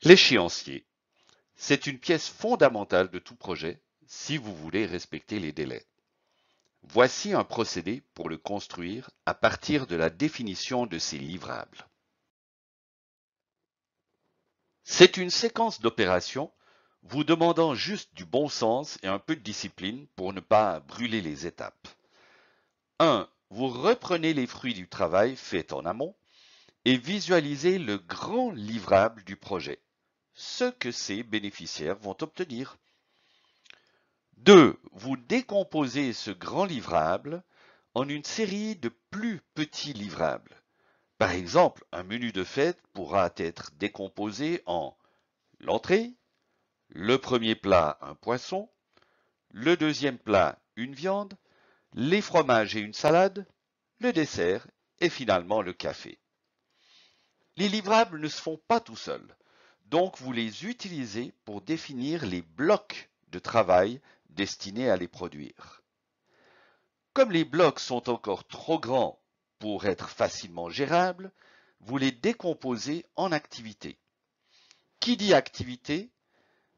L'échéancier, c'est une pièce fondamentale de tout projet si vous voulez respecter les délais. Voici un procédé pour le construire à partir de la définition de ces livrables. C'est une séquence d'opérations vous demandant juste du bon sens et un peu de discipline pour ne pas brûler les étapes. 1. Vous reprenez les fruits du travail fait en amont et visualisez le grand livrable du projet, ce que ces bénéficiaires vont obtenir. 2. Vous décomposez ce grand livrable en une série de plus petits livrables. Par exemple, un menu de fête pourra être décomposé en l'entrée, le premier plat un poisson, le deuxième plat une viande, les fromages et une salade, le dessert et finalement le café. Les livrables ne se font pas tout seuls, donc vous les utilisez pour définir les blocs de travail destinés à les produire. Comme les blocs sont encore trop grands pour être facilement gérables, vous les décomposez en activités. Qui dit activité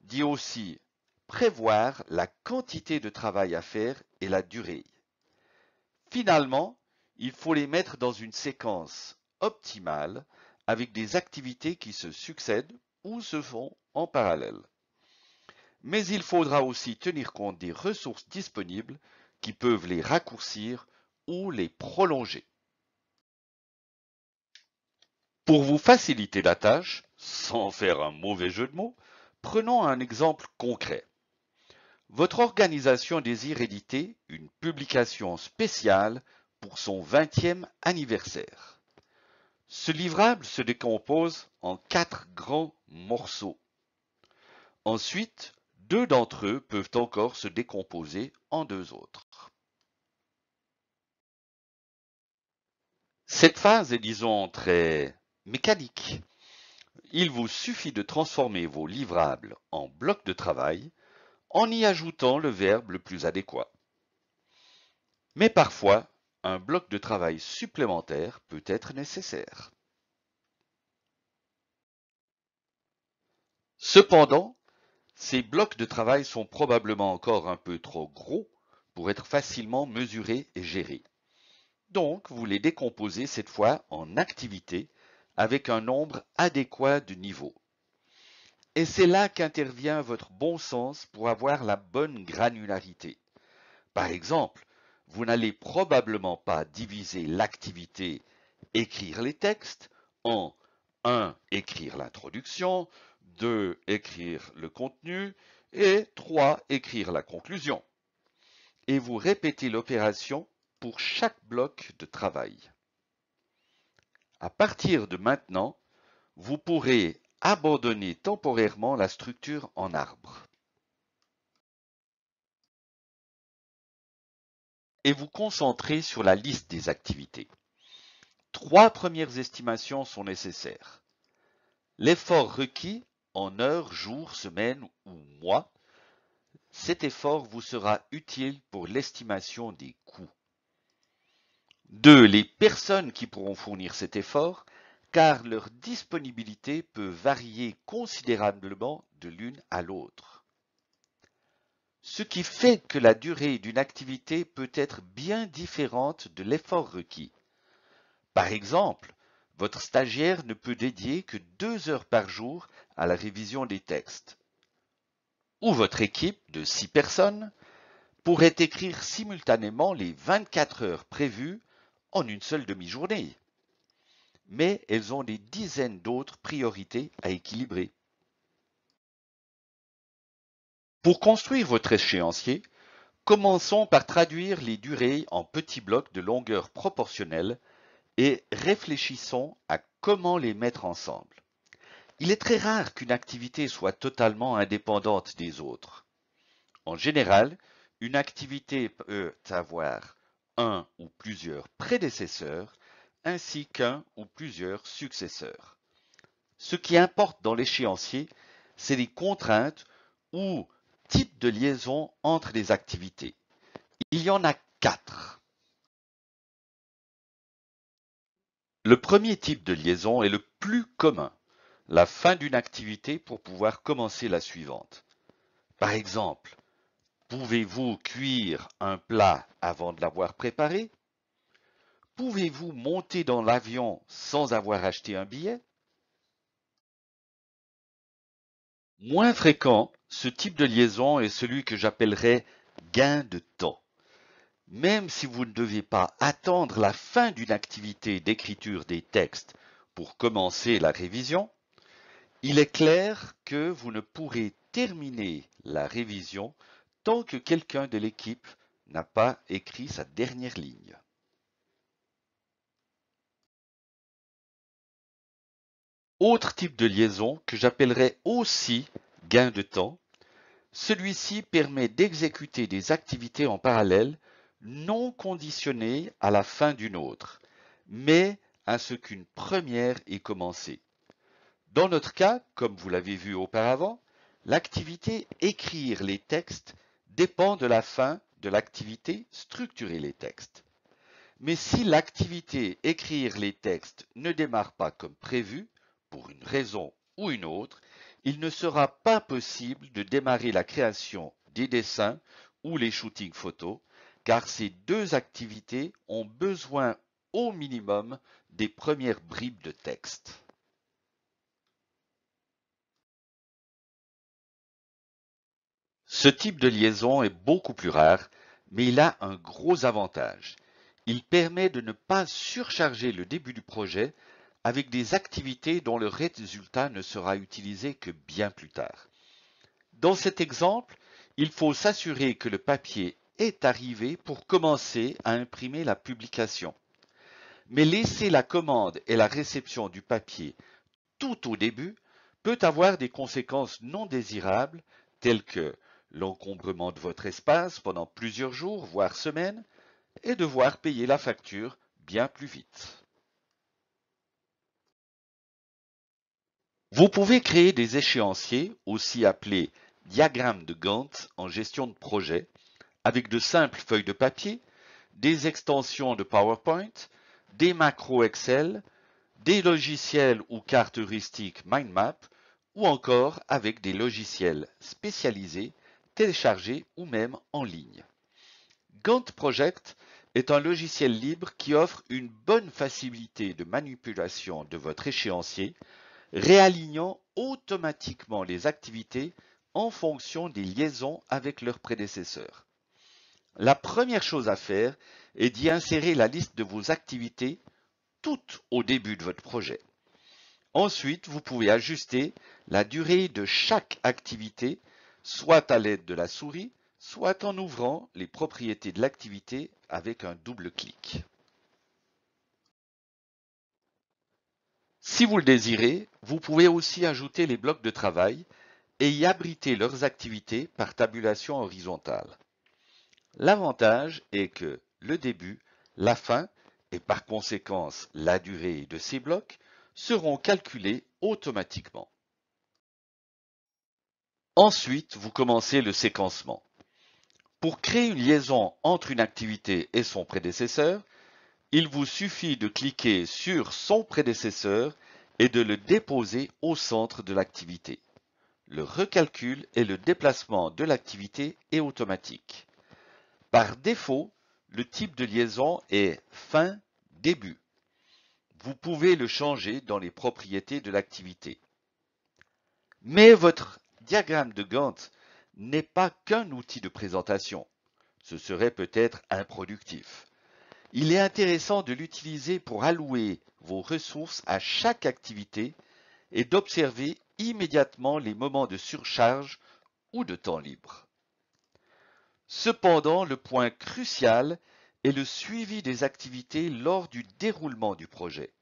dit aussi prévoir la quantité de travail à faire et la durée. Finalement, il faut les mettre dans une séquence optimale avec des activités qui se succèdent ou se font en parallèle. Mais il faudra aussi tenir compte des ressources disponibles qui peuvent les raccourcir ou les prolonger. Pour vous faciliter la tâche, sans faire un mauvais jeu de mots, prenons un exemple concret. Votre organisation désire éditer une publication spéciale pour son 20e anniversaire. Ce livrable se décompose en 4 grands morceaux. Ensuite, 2 d'entre eux peuvent encore se décomposer en 2 autres. Cette phase est, disons, très mécanique. Il vous suffit de transformer vos livrables en blocs de travail en y ajoutant le verbe le plus adéquat. Mais parfois, un bloc de travail supplémentaire peut être nécessaire. Cependant, ces blocs de travail sont probablement encore un peu trop gros pour être facilement mesurés et gérés. Donc, vous les décomposez cette fois en activités avec un nombre adéquat de niveaux. Et c'est là qu'intervient votre bon sens pour avoir la bonne granularité. Par exemple, vous n'allez probablement pas diviser l'activité écrire les textes en 1. Écrire l'introduction, 2. Écrire le contenu et 3. Écrire la conclusion. Et vous répétez l'opération pour chaque bloc de travail. À partir de maintenant, vous pourrez abandonner temporairement la structure en arbre et vous concentrer sur la liste des activités. 3 premières estimations sont nécessaires. L'effort requis en heures, jours, semaines ou mois, cet effort vous sera utile pour l'estimation des coûts. 2. Les personnes qui pourront fournir cet effort, car leur disponibilité peut varier considérablement de l'une à l'autre. Ce qui fait que la durée d'une activité peut être bien différente de l'effort requis. Par exemple, votre stagiaire ne peut dédier que 2 heures par jour à la révision des textes. Ou votre équipe de 6 personnes pourrait écrire simultanément les 24 heures prévues en une seule demi-journée. Mais elles ont des dizaines d'autres priorités à équilibrer. Pour construire votre échéancier, commençons par traduire les durées en petits blocs de longueur proportionnelle et réfléchissons à comment les mettre ensemble. Il est très rare qu'une activité soit totalement indépendante des autres. En général, une activité peut avoir un ou plusieurs prédécesseurs ainsi qu'un ou plusieurs successeurs. Ce qui importe dans l'échéancier, c'est les contraintes ou types de liaison entre les activités. Il y en a 4. Le premier type de liaison est le plus commun. la fin d'une activité pour pouvoir commencer la suivante. Par exemple, pouvez-vous cuire un plat avant de l'avoir préparé? Pouvez-vous monter dans l'avion sans avoir acheté un billet? Moins fréquent, ce type de liaison est celui que j'appellerais gain de temps. Même si vous ne devez pas attendre la fin d'une activité d'écriture des textes pour commencer la révision, il est clair que vous ne pourrez terminer la révision tant que quelqu'un de l'équipe n'a pas écrit sa dernière ligne. Autre type de liaison que j'appellerais aussi gain de temps, celui-ci permet d'exécuter des activités en parallèle non conditionnées à la fin d'une autre, mais à ce qu'une première ait commencé. Dans notre cas, comme vous l'avez vu auparavant, l'activité écrire les textes dépend de la fin de l'activité structurer les textes. Mais si l'activité écrire les textes ne démarre pas comme prévu, pour une raison ou une autre, il ne sera pas possible de démarrer la création des dessins ou les shootings photos, car ces deux activités ont besoin au minimum des premières bribes de texte. Ce type de liaison est beaucoup plus rare, mais il a un gros avantage. Il permet de ne pas surcharger le début du projet avec des activités dont le résultat ne sera utilisé que bien plus tard. Dans cet exemple, il faut s'assurer que le papier est arrivé pour commencer à imprimer la publication. Mais laisser la commande et la réception du papier tout au début peut avoir des conséquences non désirables telles que l'encombrement de votre espace pendant plusieurs jours, voire semaines, et devoir payer la facture bien plus vite. Vous pouvez créer des échéanciers, aussi appelés diagrammes de Gantt en gestion de projet, avec de simples feuilles de papier, des extensions de PowerPoint, des macros Excel, des logiciels ou cartes heuristiques MindMap, ou encore avec des logiciels spécialisés, téléchargés ou même en ligne. Gantt Project est un logiciel libre qui offre une bonne facilité de manipulation de votre échéancier, réalignant automatiquement les activités en fonction des liaisons avec leurs prédécesseurs. La première chose à faire est d'y insérer la liste de vos activités tout au début de votre projet. Ensuite, vous pouvez ajuster la durée de chaque activité, soit à l'aide de la souris, soit en ouvrant les propriétés de l'activité avec un double clic. Si vous le désirez, vous pouvez aussi ajouter les blocs de travail et y abriter leurs activités par tabulation horizontale. L'avantage est que le début, la fin et par conséquence la durée de ces blocs seront calculés automatiquement. Ensuite, vous commencez le séquencement. Pour créer une liaison entre une activité et son prédécesseur, il vous suffit de cliquer sur son prédécesseur et de le déposer au centre de l'activité. Le recalcul et le déplacement de l'activité est automatique. Par défaut, le type de liaison est fin-début. Vous pouvez le changer dans les propriétés de l'activité. Mais votre diagramme de Gantt n'est pas qu'un outil de présentation. Ce serait peut-être improductif. Il est intéressant de l'utiliser pour allouer vos ressources à chaque activité et d'observer immédiatement les moments de surcharge ou de temps libre. Cependant, le point crucial est le suivi des activités lors du déroulement du projet,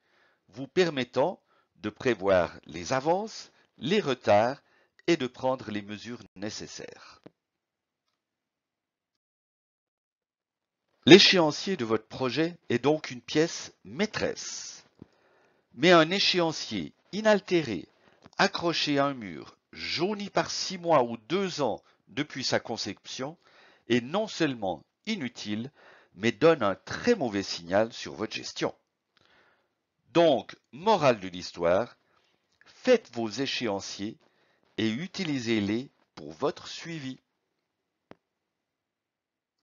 vous permettant de prévoir les avances, les retards et de prendre les mesures nécessaires. L'échéancier de votre projet est donc une pièce maîtresse. Mais un échéancier inaltéré, accroché à un mur, jauni par 6 mois ou 2 ans depuis sa conception, est non seulement inutile, mais donne un très mauvais signal sur votre gestion. Donc, morale de l'histoire, Faites vos échéanciers et utilisez-les pour votre suivi.